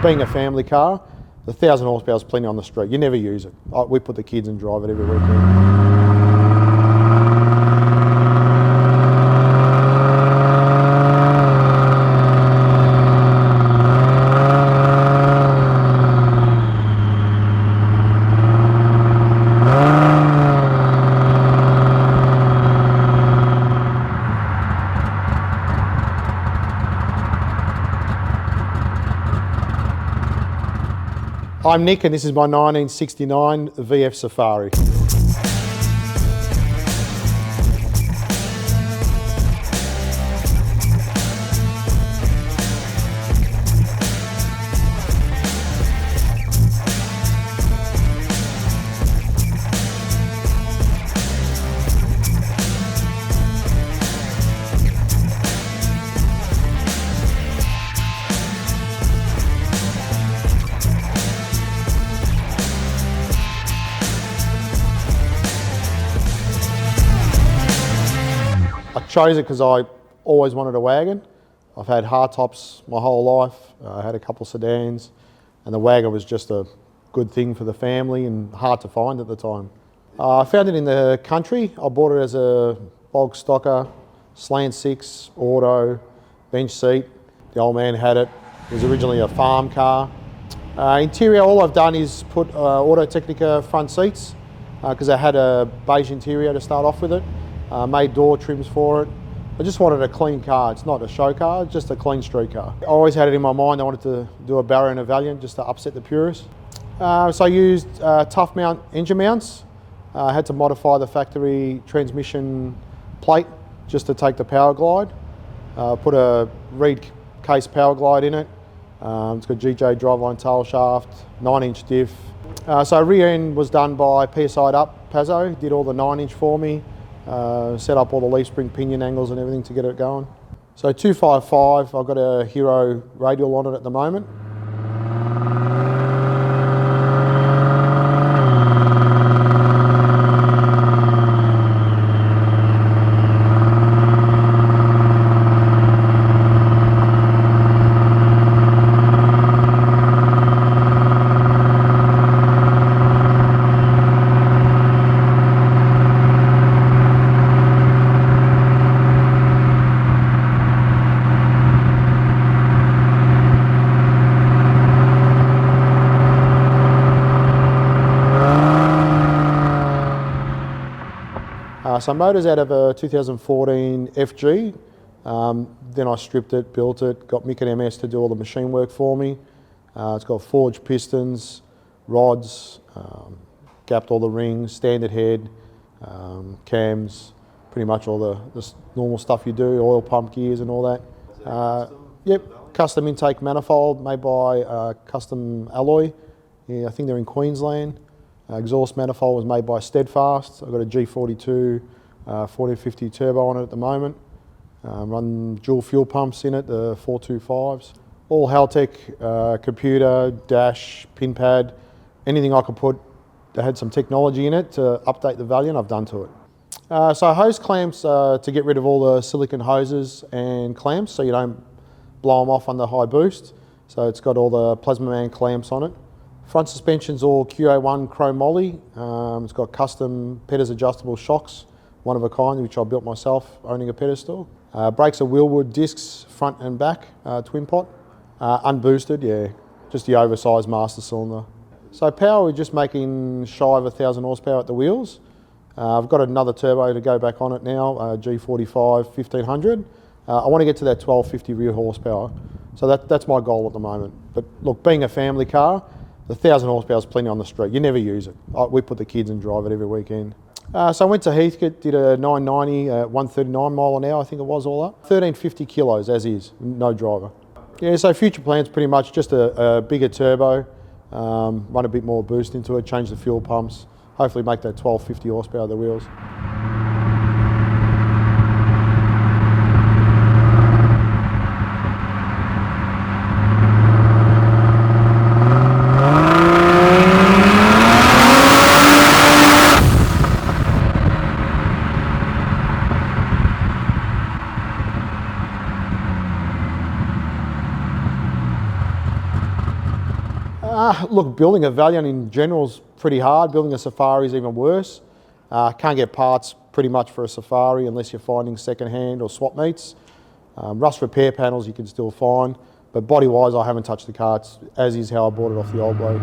being a family car, the 1,000 horsepower is plenty on the street. You never use it. We put the kids and drive it every weekend. I'm Nick and this is my 1969 VF Safari. I chose it because I always wanted a wagon. I've had hardtops my whole life. I had a couple of sedans, and the wagon was just a good thing for the family and hard to find at the time. I found it in the country. I bought it as a bog stocker, slant-six, auto, bench seat. The old man had it. It was originally a farm car. Interior, all I've done is put Auto Technica front seats because I had a beige interior to start off with it. Made door trims for it. I just wanted a clean car. It's not a show car, it's just a clean street car. I always had it in my mind I wanted to do a Barra and a Valiant just to upset the purists. So I used tough mount engine mounts. I had to modify the factory transmission plate just to take the power glide. Put a reed case power glide in it. It's got GJ driveline tail shaft, 9-inch diff. So rear end was done by PSI'd up Pazzo, did all the 9-inch for me. Set up all the leaf spring pinion angles and everything to get it going. So 255, I've got a Hero radial on it at the moment. So motors out of a 2014 FG, then I stripped it, built it, got Mick and MS to do all the machine work for me. It's got forged pistons, rods, gapped all the rings, standard head, cams, pretty much all the normal stuff you do, oil pump gears and all that. Yep, custom intake manifold made by Custom Alloy. Yeah, I think they're in Queensland. Exhaust manifold was made by Steadfast. I've got a G42 1450 turbo on it at the moment. Run dual fuel pumps in it, the 425s. All Haltech, computer, dash, pin pad, anything I could put that had some technology in it to update the Valiant, I've done to it. So hose clamps to get rid of all the silicon hoses and clamps so you don't blow them off under high boost. So it's got all the Plasma Man clamps on it. Front suspension's all QA1 chrome moly. It's got custom Pettis adjustable shocks, one of a kind, which I built myself owning a pedestal. Brakes are Wilwood discs, front and back, twin pot. Unboosted, yeah, just the oversized master cylinder. So power, we're just making shy of 1,000 horsepower at the wheels. I've got another turbo to go back on it now, G45 1500. I want to get to that 1250 rear horsepower. So that's my goal at the moment. But look, being a family car, the 1,000 horsepower is plenty on the street. You never use it. We put the kids and drive it every weekend. So I went to Heathcote, did a 990 at 139 mile an hour, I think it was all up. 1350 kilos as is, no driver. Yeah, so future plans pretty much just a bigger turbo, run a bit more boost into it, change the fuel pumps, hopefully make that 1250 horsepower of the wheels. Look, building a Valiant in general is pretty hard. Building a Safari is even worse. Can't get parts pretty much for a Safari unless you're finding second-hand or swap meets. Rust repair panels you can still find, but body-wise I haven't touched the car. It's as is how I bought it off the old bloke.